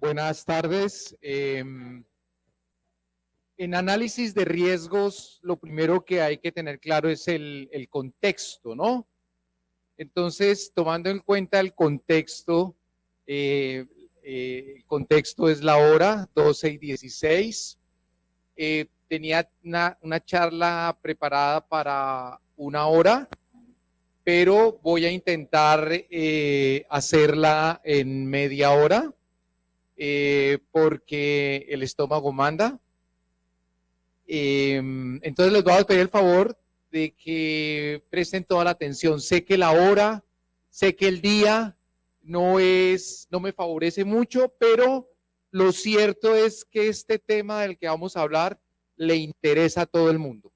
Buenas tardes. En análisis de riesgos, lo primero que hay que tener claro es el contexto, ¿no? Entonces, tomando en cuenta el contexto es la hora, 12:16. Tenía una charla preparada para 1 hora, pero voy a intentar hacerla en media hora. Porque el estómago manda. Entonces les voy a pedir el favor de que presten toda la atención. Sé que la hora, sé que el día no me favorece mucho, pero lo cierto es que este tema del que vamos a hablar le interesa a todo el mundo.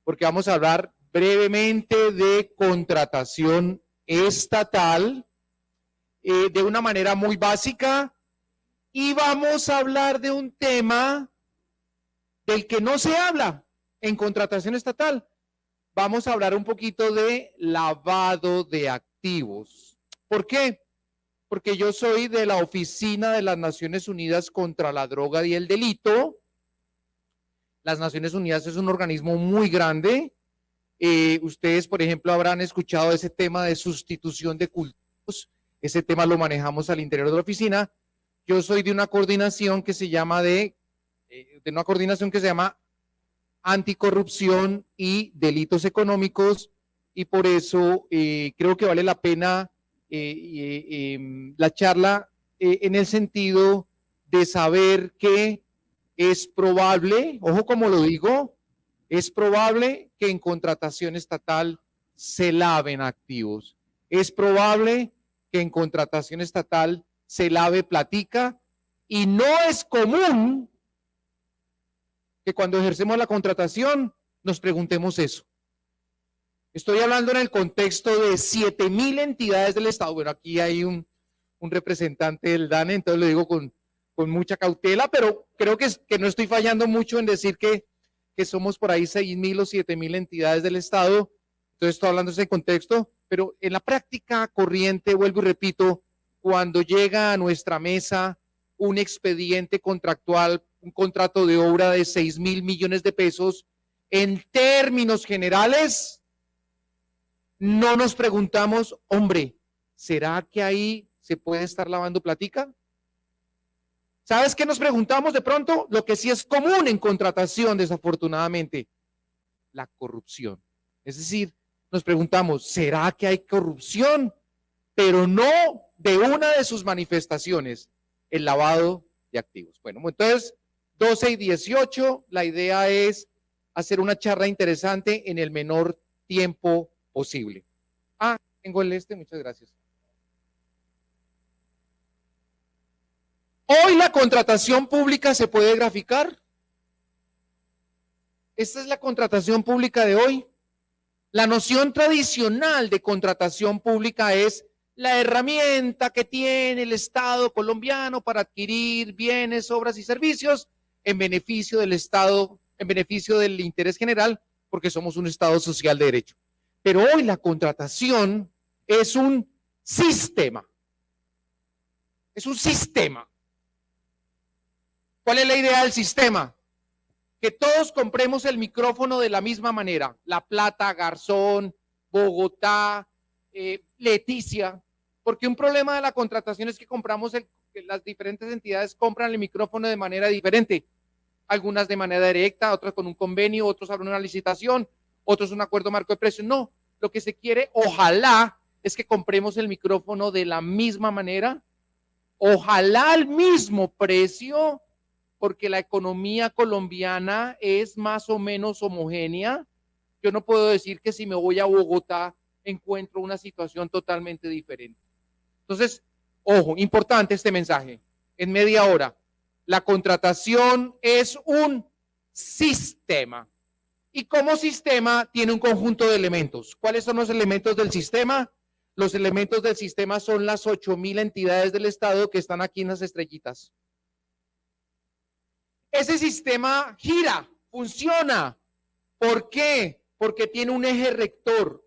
Porque vamos a hablar brevemente de contratación estatal, de una manera muy básica, y vamos a hablar de un tema del que no se habla en contratación estatal. Vamos a hablar un poquito de lavado de activos. ¿Por qué? Porque yo soy de la Oficina de las Naciones Unidas contra la Droga y el Delito. Las Naciones Unidas es un organismo muy grande. Ustedes, por ejemplo, habrán escuchado ese tema de sustitución de cultivos. Ese tema lo manejamos al interior de la oficina. Yo soy de una coordinación que se llama Anticorrupción y Delitos Económicos, y por eso creo que vale la pena la charla en el sentido de saber que es probable, ojo como lo digo, es probable que en contratación estatal se laven activos. Es probable que en contratación estatal se lave platica, y no es común que cuando ejercemos la contratación nos preguntemos eso. Estoy hablando en el contexto de 7,000 entidades del Estado. Bueno, aquí hay un representante del DANE, entonces lo digo con mucha cautela, pero creo que no estoy fallando mucho en decir que somos por ahí 6,000 o 7,000 entidades del Estado. Entonces estoy hablando de ese contexto, pero en la práctica corriente, vuelvo y repito, cuando llega a nuestra mesa un expediente contractual, un contrato de obra de 6,000 millones de pesos, en términos generales, no nos preguntamos, hombre, ¿será que ahí se puede estar lavando platica? ¿Sabes qué nos preguntamos de pronto? Lo que sí es común en contratación, desafortunadamente, la corrupción. Es decir, nos preguntamos, ¿será que hay corrupción? Pero no de una de sus manifestaciones, el lavado de activos. Bueno, entonces, 12:18, la idea es hacer una charla interesante en el menor tiempo posible. Tengo el muchas gracias. Hoy la contratación pública se puede graficar. Esta es la contratación pública de hoy. La noción tradicional de contratación pública es la herramienta que tiene el Estado colombiano para adquirir bienes, obras y servicios en beneficio del Estado, en beneficio del interés general, porque somos un Estado social de derecho. Pero hoy la contratación es un sistema. Es un sistema. ¿Cuál es la idea del sistema? Que todos compremos el micrófono de la misma manera. La Plata, Garzón, Bogotá, Leticia. Porque un problema de la contratación es que que las diferentes entidades compran el micrófono de manera diferente. Algunas de manera directa, otras con un convenio, otros abren una licitación, otros un acuerdo marco de precios. No, lo que se quiere, ojalá, es que compremos el micrófono de la misma manera, ojalá al mismo precio, porque la economía colombiana es más o menos homogénea. Yo no puedo decir que si me voy a Bogotá encuentro una situación totalmente diferente. Entonces, ojo, importante este mensaje, en media hora. La contratación es un sistema, y como sistema tiene un conjunto de elementos. ¿Cuáles son los elementos del sistema? Los elementos del sistema son las 8,000 entidades del Estado que están aquí en las estrellitas. Ese sistema gira, funciona. ¿Por qué? Porque tiene un eje rector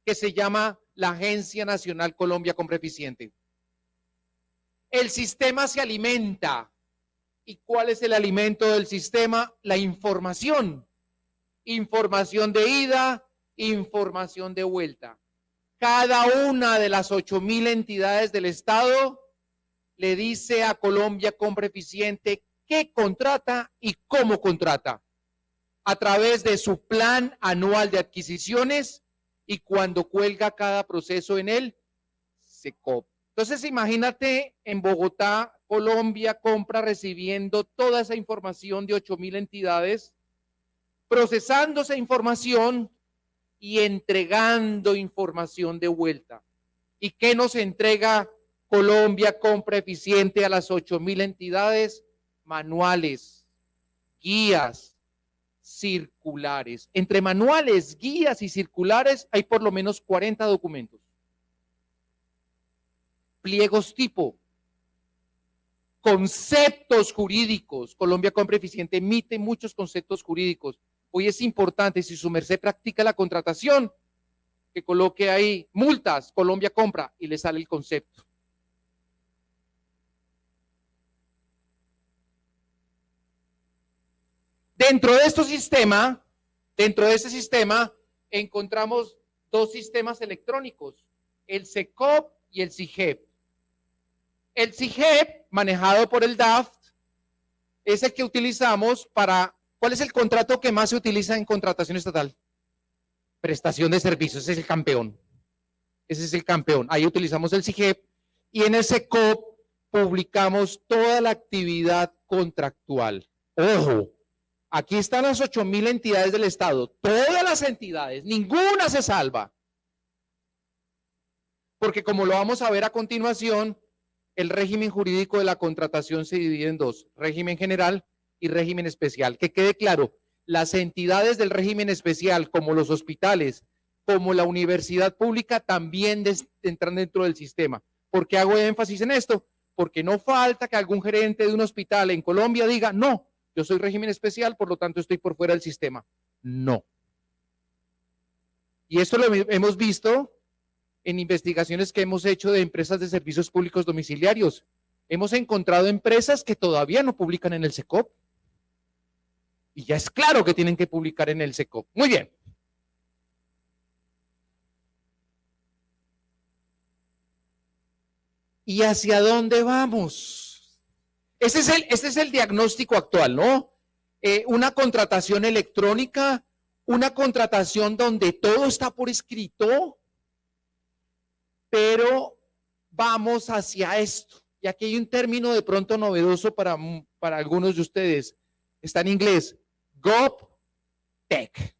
que se llama la Agencia Nacional Colombia Compra Eficiente. El sistema se alimenta. ¿Y cuál es el alimento del sistema? La información. Información de ida, información de vuelta. Cada una de las 8,000 entidades del Estado le dice a Colombia Compra Eficiente qué contrata y cómo contrata, a través de su plan anual de adquisiciones y cuando cuelga cada proceso en el SECOP. Entonces, imagínate en Bogotá, Colombia Compra recibiendo toda esa información de 8,000 entidades, procesando esa información y entregando información de vuelta. ¿Y qué nos entrega Colombia Compra Eficiente a las 8,000 entidades? Manuales, guías, circulares. Entre manuales, guías y circulares hay por lo menos 40 documentos. Pliegos tipo, conceptos jurídicos. Colombia Compra Eficiente emite muchos conceptos jurídicos. Hoy es importante, si su merced practica la contratación, que coloque ahí multas, Colombia Compra, y le sale el concepto. Dentro de este sistema, encontramos dos sistemas electrónicos, el SECOP y el SIGEP. El SIGEP, manejado por el DAFT, es el que utilizamos para... ¿Cuál es el contrato que más se utiliza en contratación estatal? Prestación de servicios, ese es el campeón. Ese es el campeón. Ahí utilizamos el SIGEP y en el SECOP publicamos toda la actividad contractual. Ojo, aquí están las 8,000 entidades del Estado, todas las entidades, ninguna se salva. Porque como lo vamos a ver a continuación, el régimen jurídico de la contratación se divide en dos, régimen general y régimen especial. Que quede claro, las entidades del régimen especial, como los hospitales, como la universidad pública, también entran dentro del sistema. ¿Por qué hago énfasis en esto? Porque no falta que algún gerente de un hospital en Colombia diga, no, yo soy régimen especial, por lo tanto estoy por fuera del sistema. No. Y esto lo hemos visto en investigaciones que hemos hecho de empresas de servicios públicos domiciliarios. Hemos encontrado empresas que todavía no publican en el SECOP. Y ya es claro que tienen que publicar en el SECOP. Muy bien. ¿Y hacia dónde vamos? Este es el diagnóstico actual, ¿no? Una contratación electrónica, una contratación donde todo está por escrito, pero vamos hacia esto. Y aquí hay un término de pronto novedoso para algunos de ustedes. Está en inglés, GovTech.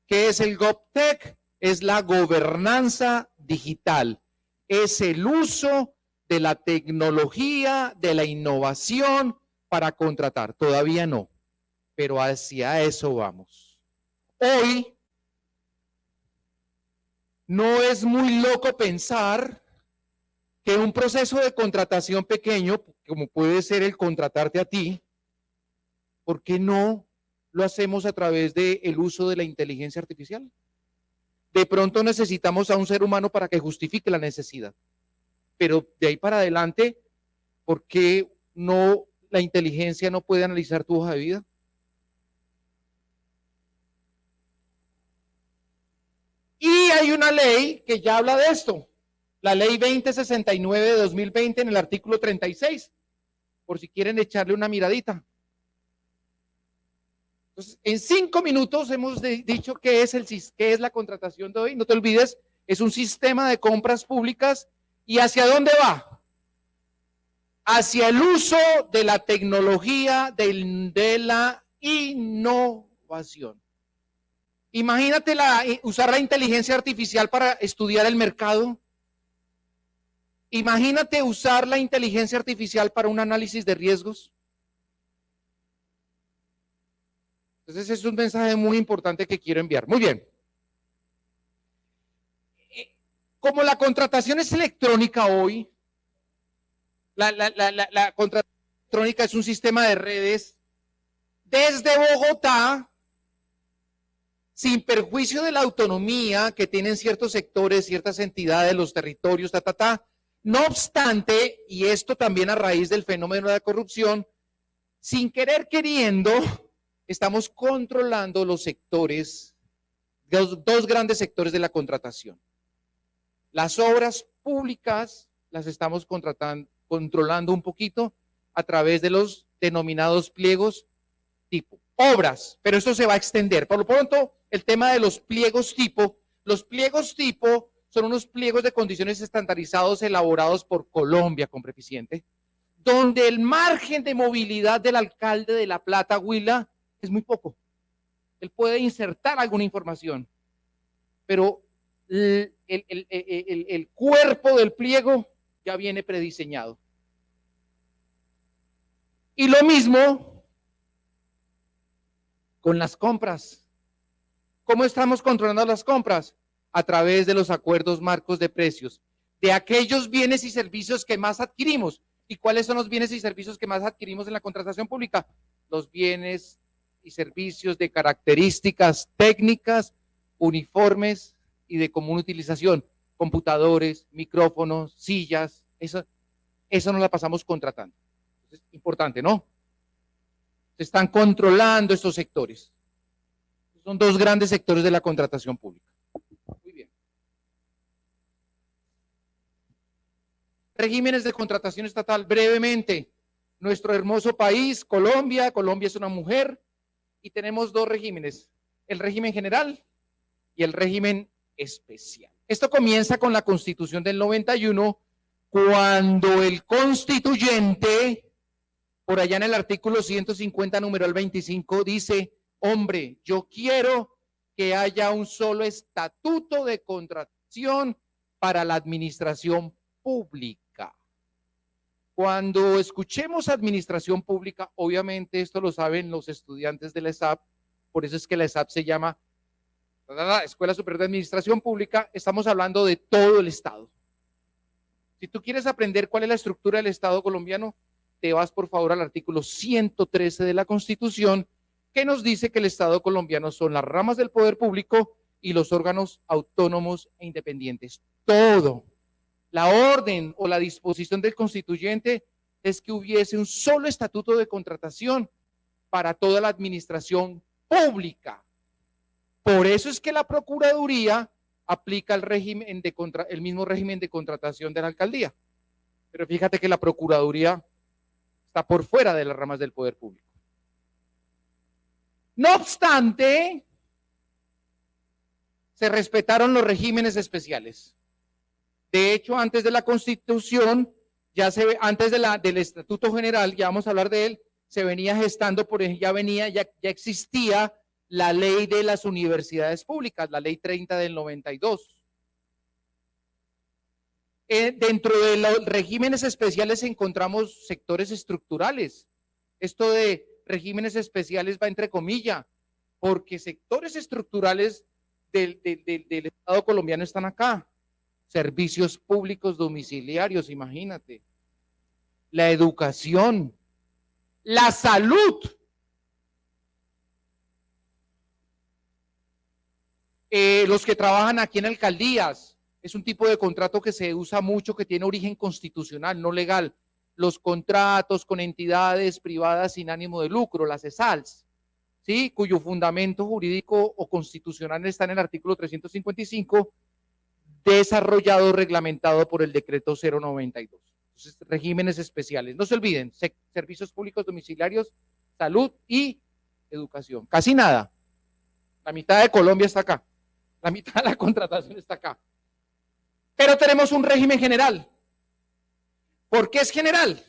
¿Qué es el GovTech? Es la gobernanza digital. Es el uso de la tecnología, de la innovación para contratar. Todavía no, pero hacia eso vamos. Hoy no es muy loco pensar que un proceso de contratación pequeño, como puede ser el contratarte a ti, ¿por qué no lo hacemos a través del uso de la inteligencia artificial? De pronto necesitamos a un ser humano para que justifique la necesidad. Pero de ahí para adelante, ¿por qué no la inteligencia no puede analizar tu hoja de vida? Y hay una ley que ya habla de esto, la ley 2069 de 2020 en el artículo 36, por si quieren echarle una miradita. Entonces, en 5 minutos hemos dicho qué es la contratación de hoy. No te olvides, es un sistema de compras públicas. ¿Y hacia dónde va? Hacia el uso de la tecnología, de la innovación. Imagínate usar la inteligencia artificial para estudiar el mercado. Imagínate usar la inteligencia artificial para un análisis de riesgos. Entonces es un mensaje muy importante que quiero enviar. Muy bien. Como la contratación es electrónica hoy, la contratación electrónica es un sistema de redes desde Bogotá, sin perjuicio de la autonomía que tienen ciertos sectores, ciertas entidades, los territorios, No obstante, y esto también a raíz del fenómeno de la corrupción, sin querer queriendo, estamos controlando los sectores, dos grandes sectores de la contratación. Las obras públicas las estamos controlando un poquito a través de los denominados pliegos tipo. Obras, pero esto se va a extender. Por lo pronto, el tema de los pliegos tipo son unos pliegos de condiciones estandarizados elaborados por Colombia con Preficiente, donde el margen de movilidad del alcalde de La Plata, Huila, es muy poco. Él puede insertar alguna información, pero el cuerpo del pliego ya viene prediseñado. Y lo mismo con las compras. ¿Cómo estamos controlando las compras? A través de los acuerdos marcos de precios, de aquellos bienes y servicios que más adquirimos. ¿Y cuáles son los bienes y servicios que más adquirimos en la contratación pública? Los bienes y servicios de características técnicas, uniformes y de común utilización. Computadores, micrófonos, sillas, eso nos la pasamos contratando. Es importante, ¿no? Se están controlando estos sectores. Son dos grandes sectores de la contratación pública. Muy bien. Regímenes de contratación estatal, brevemente. Nuestro hermoso país, Colombia. Colombia es una mujer y tenemos dos regímenes, el régimen general y el régimen especial. Esto comienza con la Constitución del 91, cuando el constituyente, por allá en el artículo 150, numeral 25, dice: hombre, yo quiero que haya un solo estatuto de contratación para la administración pública. Cuando escuchemos administración pública, obviamente esto lo saben los estudiantes de la ESAP, por eso es que la ESAP se llama Escuela Superior de Administración Pública, estamos hablando de todo el Estado. Si tú quieres aprender cuál es la estructura del Estado colombiano, te vas por favor al artículo 113 de la Constitución, que nos dice que el Estado colombiano son las ramas del poder público y los órganos autónomos e independientes. Todo. La orden o la disposición del constituyente es que hubiese un solo estatuto de contratación para toda la administración pública. Por eso es que la Procuraduría aplica el mismo régimen de contratación de la alcaldía. Pero fíjate que la Procuraduría está por fuera de las ramas del poder público. No obstante, se respetaron los regímenes especiales. De hecho, antes de la Constitución, antes del Estatuto General, ya vamos a hablar de él, se venía gestando, por ejemplo, ya existía la ley de las universidades públicas, la ley 30 del 92. Dentro de los regímenes especiales encontramos sectores estructurales. Esto de regímenes especiales va entre comillas, porque sectores estructurales del Estado colombiano están acá. Servicios públicos domiciliarios, imagínate. La educación, la salud. Los que trabajan aquí en alcaldías, es un tipo de contrato que se usa mucho, que tiene origen constitucional, no legal. Los contratos con entidades privadas sin ánimo de lucro, las ESALs, ¿sí? Cuyo fundamento jurídico o constitucional está en el artículo 355, desarrollado, reglamentado por el decreto 092. Entonces, regímenes especiales. No se olviden, servicios públicos domiciliarios, salud y educación. Casi nada. La mitad de Colombia está acá. La mitad de la contratación está acá. Pero tenemos un régimen general. ¿Por qué es general?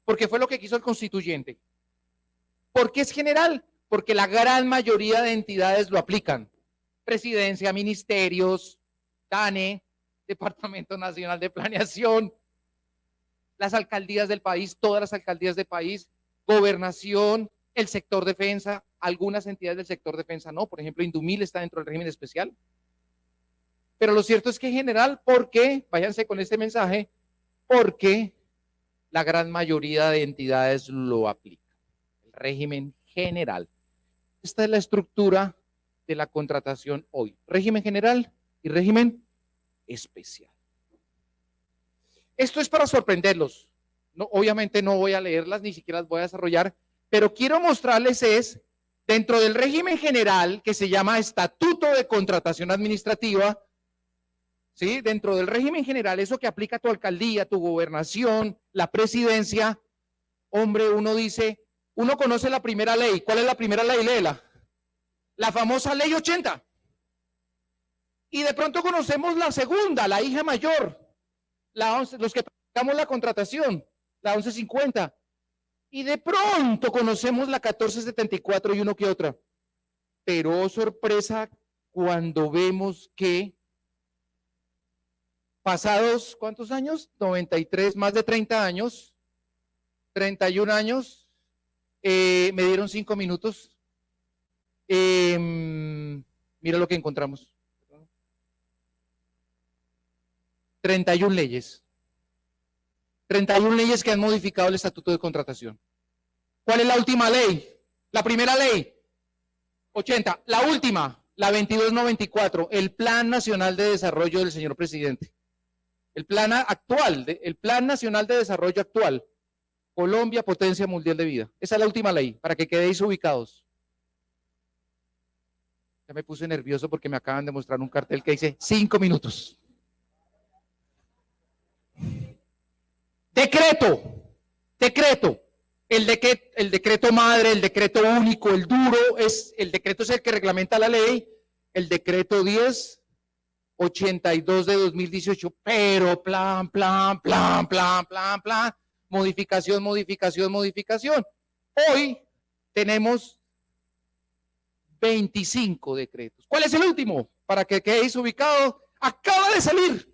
Porque fue lo que quiso el constituyente. ¿Por qué es general? Porque la gran mayoría de entidades lo aplican. Presidencia, ministerios, DANE, Departamento Nacional de Planeación, las alcaldías del país, todas las alcaldías del país, gobernación, el sector defensa, algunas entidades del sector defensa no, por ejemplo, Indumil está dentro del régimen especial. Pero lo cierto es que en general, porque, váyanse con este mensaje, porque la gran mayoría de entidades lo aplican. El régimen general. Esta es la estructura de la contratación hoy. Régimen general y régimen especial. Esto es para sorprenderlos. No, obviamente no voy a leerlas, ni siquiera las voy a desarrollar, pero quiero mostrarles es, dentro del régimen general que se llama Estatuto de Contratación Administrativa, ¿sí? Dentro del régimen general, eso que aplica a tu alcaldía, tu gobernación, la presidencia, hombre, uno dice, uno conoce la primera ley. ¿Cuál es la primera ley? Léela. La famosa ley 80. Y de pronto conocemos la segunda, la hija mayor, la 11, los que practicamos la contratación, la 1150. Y de pronto conocemos la 1474 y uno que otra. Pero oh, sorpresa cuando vemos que pasados, ¿cuántos años? 93, más de 30 años, 31 años, me dieron 5 minutos. Mira lo que encontramos. 31 leyes. 31 leyes que han modificado el Estatuto de Contratación. ¿Cuál es la última ley? La primera ley, 80. La última, la 2294, el Plan Nacional de Desarrollo del señor presidente. El plan actual, el Plan Nacional de Desarrollo actual. Colombia, potencia mundial de vida. Esa es la última ley, para que quedéis ubicados. Ya me puse nervioso porque me acaban de mostrar un cartel que dice 5 minutos. Decreto. El decreto madre, el decreto único, el duro, el decreto es el que reglamenta la ley, el decreto 1082 de 2018, pero plan, modificación. Hoy tenemos 25 decretos. ¿Cuál es el último? Para que quedéis ubicados, acaba de salir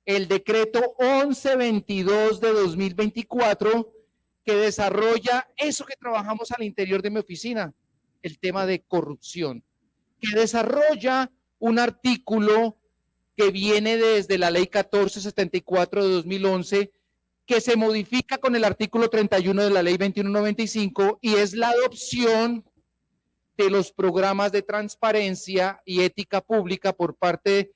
el decreto 1122 de 2024 que desarrolla eso que trabajamos al interior de mi oficina, el tema de corrupción, que desarrolla un artículo que viene desde la ley 1474 de 2011, que se modifica con el artículo 31 de la ley 2195 y es la adopción de los programas de transparencia y ética pública por parte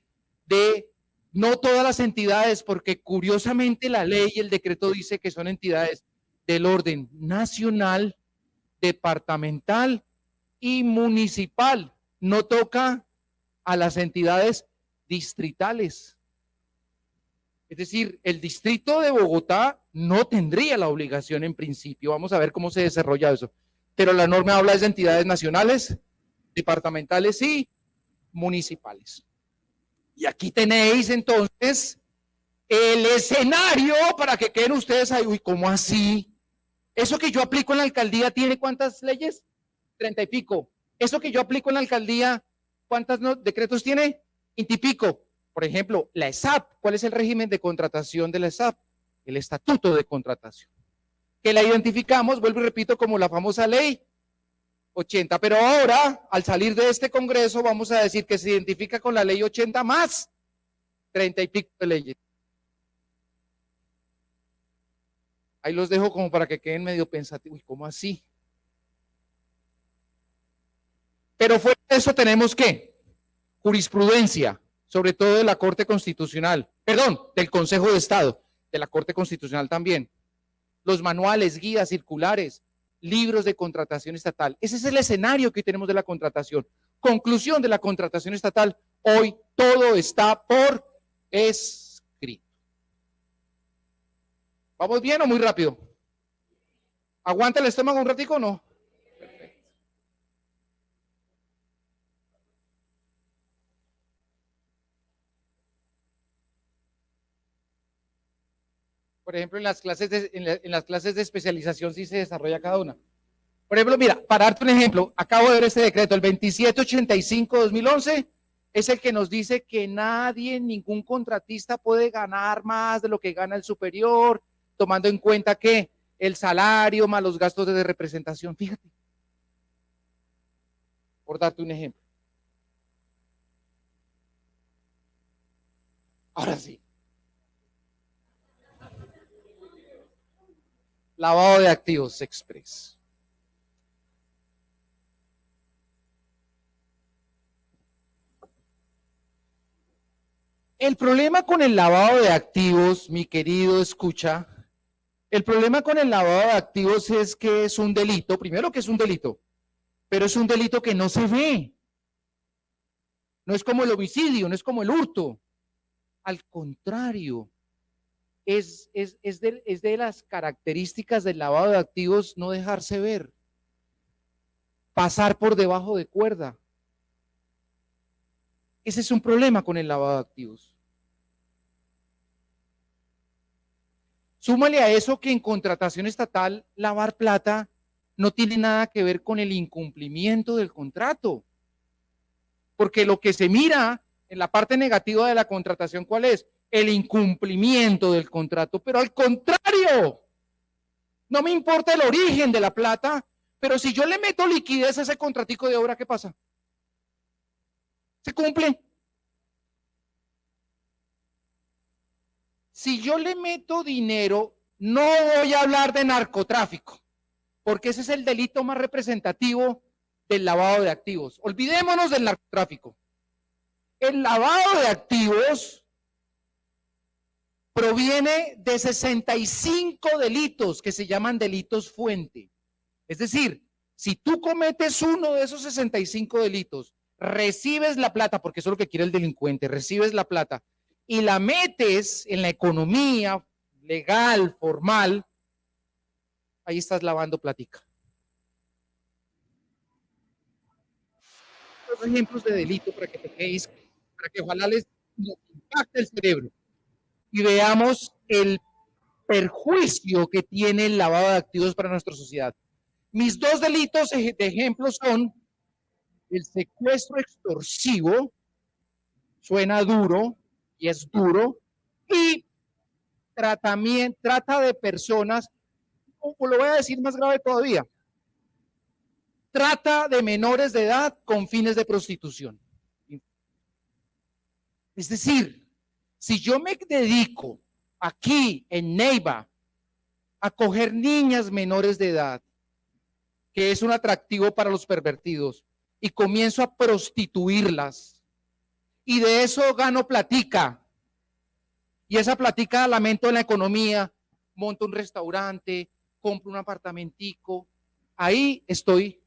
de no todas las entidades, porque curiosamente la ley y el decreto dice que son entidades del orden nacional, departamental y municipal. No toca a las entidades distritales. Es decir, el distrito de Bogotá no tendría la obligación en principio. Vamos a ver cómo se desarrolla eso. Pero la norma habla de entidades nacionales, departamentales y municipales. Y aquí tenéis entonces el escenario para que queden ustedes ahí. Uy, ¿cómo así? Eso que yo aplico en la alcaldía tiene ¿cuántas leyes? 30 y pico. Eso que yo aplico en la alcaldía, ¿cuántos decretos tiene? 20 y pico. Por ejemplo, la ESAP. ¿Cuál es el régimen de contratación de la ESAP? El Estatuto de Contratación. Que la identificamos, vuelvo y repito, como la famosa ley 80, pero ahora, al salir de este congreso, vamos a decir que se identifica con la ley 80 más 30 y pico de leyes. Ahí los dejo como para que queden medio pensativos. ¿Cómo así? Pero fuera de eso tenemos ¿qué? Jurisprudencia, sobre todo de la Corte Constitucional, perdón, del Consejo de Estado, de la Corte Constitucional también. Los manuales, guías, circulares, libros de contratación estatal. Ese es el escenario que hoy tenemos de la contratación. Conclusión de la contratación estatal. Hoy todo está por escrito. ¿Vamos bien o muy rápido? ¿Aguanta el estómago un ratico o no? Perfecto. Por ejemplo, en las clases de especialización sí se desarrolla cada una. Por ejemplo, mira, para darte un ejemplo, acabo de ver este decreto, el 2785-2011, es el que nos dice que nadie, ningún contratista puede ganar más de lo que gana el superior, tomando en cuenta que el salario más los gastos de representación. Fíjate, por darte un ejemplo. Ahora sí. Lavado de activos express. El problema con el lavado de activos, mi querido escucha, el problema con el lavado de activos es que es un delito, primero que es un delito, pero es un delito que no se ve. No es como el homicidio, no es como el hurto. Al contrario, es de las características del lavado de activos no dejarse ver, pasar por debajo de cuerda. Ese es un problema con el lavado de activos. Súmale a eso que en contratación estatal, lavar plata no tiene nada que ver con el incumplimiento del contrato. Porque lo que se mira en la parte negativa de la contratación, ¿cuál es? El incumplimiento del contrato. Pero al contrario, no me importa el origen de la plata, pero si yo le meto liquidez a ese contratico de obra, ¿qué pasa? Se cumple. Si yo le meto dinero, no voy a hablar de narcotráfico, porque ese es el delito más representativo del lavado de activos. Olvidémonos del narcotráfico. El lavado de activos proviene de 65 delitos que se llaman delitos fuente. Es decir, si tú cometes uno de esos 65 delitos, recibes la plata, porque eso es lo que quiere el delincuente, recibes la plata y la metes en la economía legal, formal, ahí estás lavando platica. Dos ejemplos de delito para que tengáis, para que ojalá les impacte el cerebro y veamos el perjuicio que tiene el lavado de activos para nuestra sociedad. Mis dos delitos de ejemplo son el secuestro extorsivo, suena duro y es duro, y trata de personas, o lo voy a decir más grave todavía, trata de menores de edad con fines de prostitución. Es decir, si yo me dedico aquí en Neiva a coger niñas menores de edad, que es un atractivo para los pervertidos, y comienzo a prostituirlas, y de eso gano platica, y esa platica la meto en la economía, monto un restaurante, compro un apartamentico, ahí estoy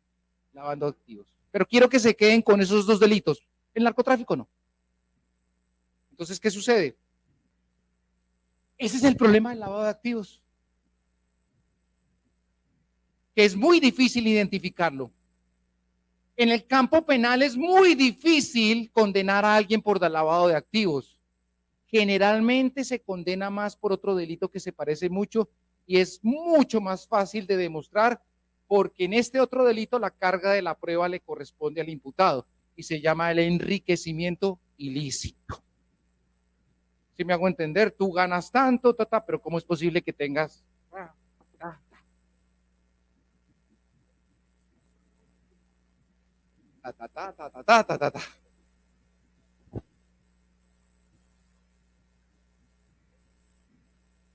lavando activos. Pero quiero que se queden con esos dos delitos. El narcotráfico no. Entonces, ¿qué sucede? Ese es el problema del lavado de activos, que es muy difícil identificarlo. En el campo penal es muy difícil condenar a alguien por lavado de activos. Generalmente se condena más por otro delito que se parece mucho y es mucho más fácil de demostrar porque en este otro delito la carga de la prueba le corresponde al imputado y se llama el enriquecimiento ilícito. Si me hago entender, tú ganas tanto, pero ¿cómo es posible que tengas?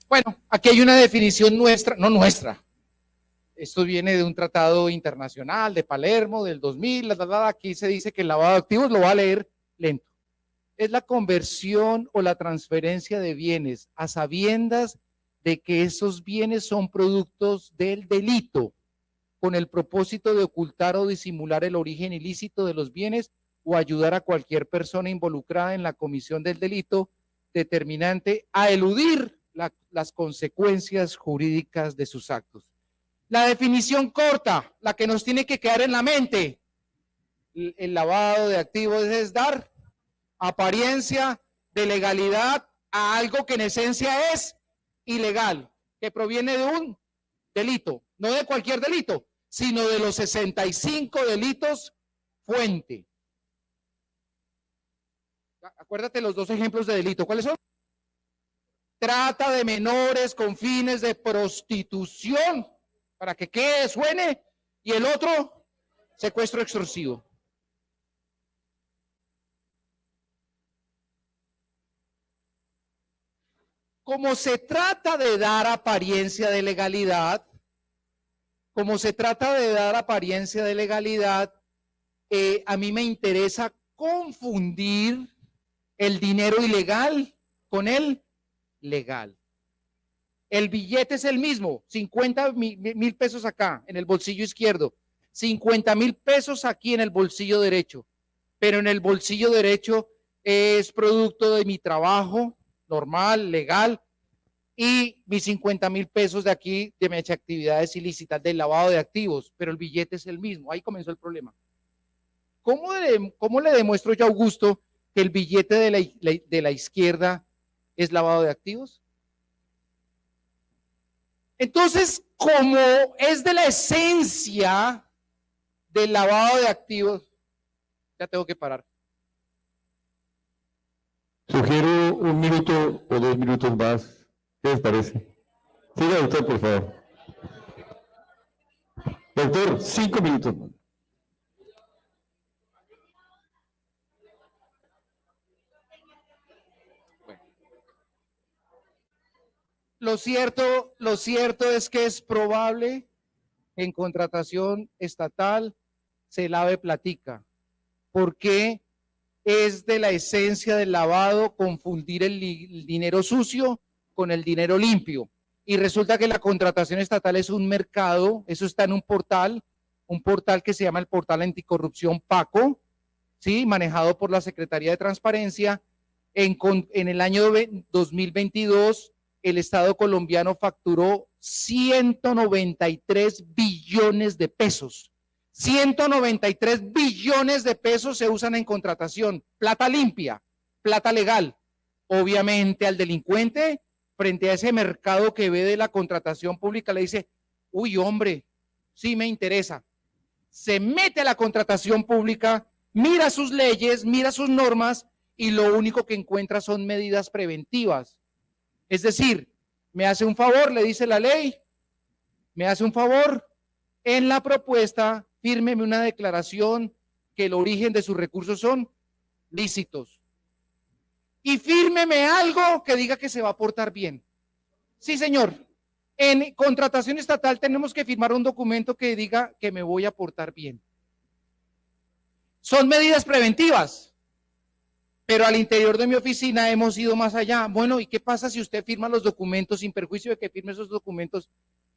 Bueno, aquí hay una definición nuestra, no nuestra. Esto viene de un tratado internacional de Palermo del 2000. Aquí se dice que el lavado de activos, lo va a leer lento, es la conversión o la transferencia de bienes a sabiendas de que esos bienes son productos del delito, con el propósito de ocultar o disimular el origen ilícito de los bienes o ayudar a cualquier persona involucrada en la comisión del delito determinante a eludir las consecuencias jurídicas de sus actos. La definición corta, la que nos tiene que quedar en la mente, el lavado de activos es dar apariencia de legalidad a algo que en esencia es ilegal, que proviene de un delito, no de cualquier delito, sino de los 65 delitos fuente. Acuérdate los dos ejemplos de delito, ¿cuáles son? Trata de menores con fines de prostitución, para que quede, suene, y el otro, secuestro extorsivo. Como se trata de dar apariencia de legalidad, a mí me interesa confundir el dinero ilegal con el legal. El billete es el mismo, 50.000 pesos acá en el bolsillo izquierdo, 50.000 pesos aquí en el bolsillo derecho, pero en el bolsillo derecho es producto de mi trabajo normal, legal, y mis 50.000 pesos de aquí de mis actividades ilícitas del lavado de activos, pero el billete es el mismo. Ahí comenzó el problema. ¿Cómo le demuestro yo a Augusto que el billete de la izquierda es lavado de activos? Entonces, como es de la esencia del lavado de activos, ya tengo que parar. Sugiero 1 minuto o 2 minutos más. ¿Qué les parece? Siga, doctor, por favor. Doctor, 5 minutos más. Lo cierto es que es probable que en contratación estatal se lave platica, porque es de la esencia del lavado confundir el dinero sucio con el dinero limpio. Y resulta que la contratación estatal es un mercado, eso está en un portal que se llama el Portal Anticorrupción PACO, ¿sí? Manejado por la Secretaría de Transparencia. En el año 2022, el Estado colombiano facturó 193 billones de pesos. 193 billones de pesos se usan en contratación, plata limpia, plata legal. Obviamente al delincuente, frente a ese mercado que ve de la contratación pública, le dice, uy, hombre, sí me interesa. Se mete a la contratación pública, mira sus leyes, mira sus normas y lo único que encuentra son medidas preventivas. Es decir, me hace un favor, le dice la ley, me hace un favor, en la propuesta, fírmeme una declaración que el origen de sus recursos son lícitos. Y fírmeme algo que diga que se va a portar bien. Sí, señor. En contratación estatal tenemos que firmar un documento que diga que me voy a portar bien. Son medidas preventivas, pero al interior de mi oficina hemos ido más allá. Bueno, ¿y qué pasa si usted firma los documentos sin perjuicio de que firme esos documentos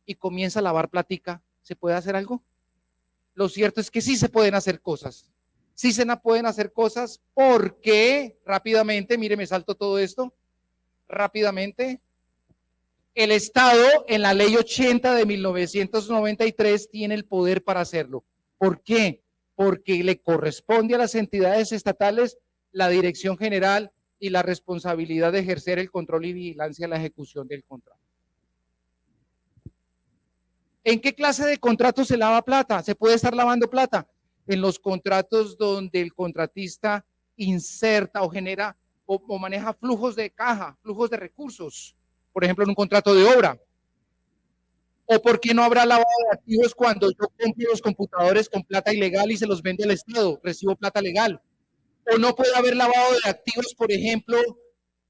y comienza a lavar platica? ¿Se puede hacer algo? Lo cierto es que sí se pueden hacer cosas. Sí se pueden hacer cosas porque, rápidamente, mire, me salto todo esto, rápidamente, el Estado en la ley 80 de 1993 tiene el poder para hacerlo. ¿Por qué? Porque le corresponde a las entidades estatales la dirección general y la responsabilidad de ejercer el control y vigilancia en la ejecución del contrato. ¿En qué clase de contrato se lava plata? ¿Se puede estar lavando plata? En los contratos donde el contratista inserta o genera o maneja flujos de caja, flujos de recursos, por ejemplo, en un contrato de obra. ¿O por qué no habrá lavado de activos cuando yo compro los computadores con plata ilegal y se los vende al Estado? Recibo plata legal. ¿O no puede haber lavado de activos, por ejemplo,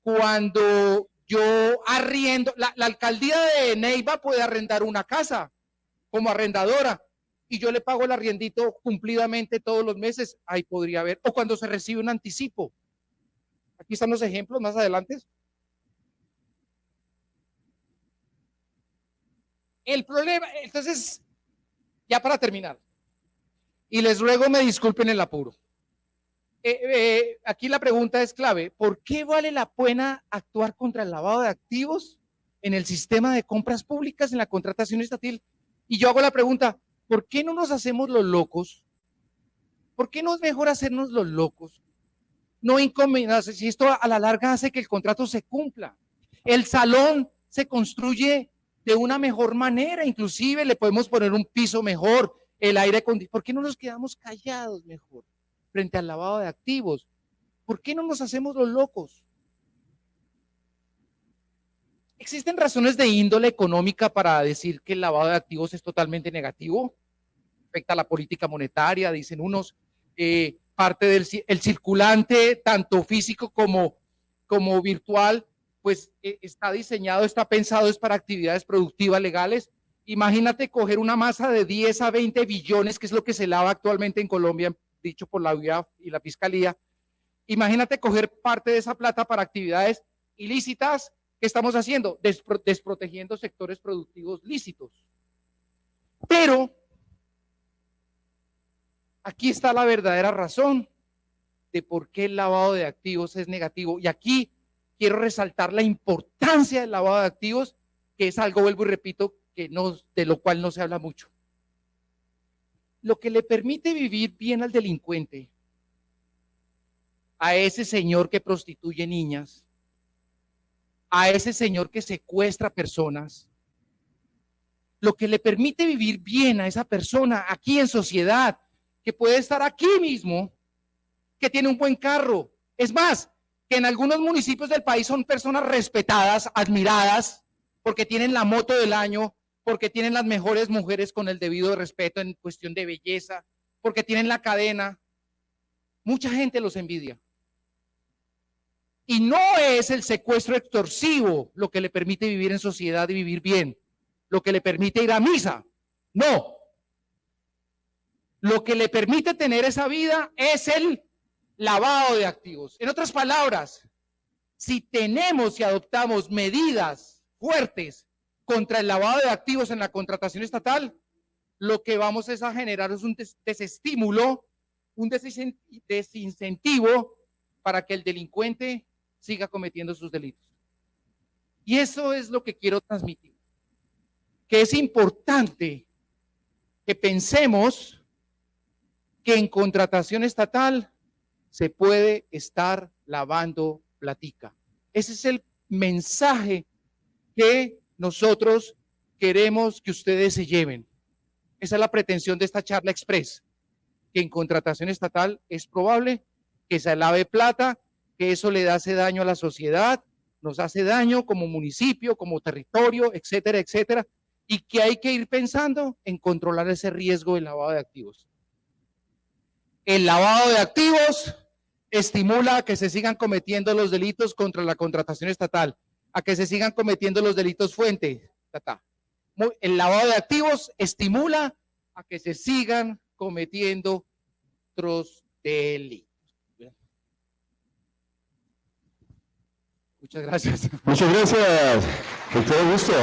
cuando yo arriendo, la alcaldía de Neiva puede arrendar una casa como arrendadora y yo le pago el arriendito cumplidamente todos los meses? Ahí podría haber. O cuando se recibe un anticipo. Aquí están los ejemplos más adelante. El problema, entonces, ya para terminar, y les ruego me disculpen el apuro. Aquí la pregunta es clave: ¿por qué vale la pena actuar contra el lavado de activos en el sistema de compras públicas, en la contratación estatal? Y yo hago la pregunta: ¿por qué no nos hacemos los locos? ¿Por qué no es mejor hacernos los locos? No inconvenientes, si esto a la larga hace que el contrato se cumpla. El salón se construye de una mejor manera, inclusive le podemos poner un piso mejor, el aire acondicionado. ¿Por qué no nos quedamos callados mejor frente al lavado de activos? ¿Por qué no nos hacemos los locos? ¿Existen razones de índole económica para decir que el lavado de activos es totalmente negativo? Afecta a la política monetaria, dicen unos, parte del el circulante, tanto físico como virtual, pues está diseñado, está pensado, es para actividades productivas legales. Imagínate coger una masa de 10 a 20 billones, que es lo que se lava actualmente en Colombia, dicho por la UIAF y la Fiscalía, Imagínate coger parte de esa plata para actividades ilícitas. ¿Qué estamos haciendo? Desprotegiendo sectores productivos lícitos. Pero aquí está la verdadera razón de por qué el lavado de activos es negativo. Y aquí quiero resaltar la importancia del lavado de activos, que es algo, vuelvo y repito, que no, de lo cual no se habla mucho. Lo que le permite vivir bien al delincuente, a ese señor que prostituye niñas, a ese señor que secuestra personas, lo que le permite vivir bien a esa persona aquí en sociedad, que puede estar aquí mismo, que tiene un buen carro. Es más, que en algunos municipios del país son personas respetadas, admiradas, porque tienen la moto del año, porque tienen las mejores mujeres con el debido respeto en cuestión de belleza, porque tienen la cadena. Mucha gente los envidia. Y no es el secuestro extorsivo lo que le permite vivir en sociedad y vivir bien, lo que le permite ir a misa. No. Lo que le permite tener esa vida es el lavado de activos. En otras palabras, si tenemos y adoptamos medidas fuertes contra el lavado de activos en la contratación estatal, lo que vamos es a generar es un desestímulo, un desincentivo para que el delincuente siga cometiendo sus delitos. Y eso es lo que quiero transmitir, que es importante que pensemos que en contratación estatal se puede estar lavando platica. Ese es el mensaje que nosotros queremos que ustedes se lleven. Esa es la pretensión de esta charla express, que en contratación estatal es probable que se lave plata, que eso le hace daño a la sociedad, nos hace daño como municipio, como territorio, etcétera, etcétera, y que hay que ir pensando en controlar ese riesgo del lavado de activos. El lavado de activos estimula a que se sigan cometiendo los delitos contra la contratación estatal, a que se sigan cometiendo los delitos fuente. El lavado de activos estimula a que se sigan cometiendo otros delitos. Muchas gracias. Muchas gracias, doctor Augusto.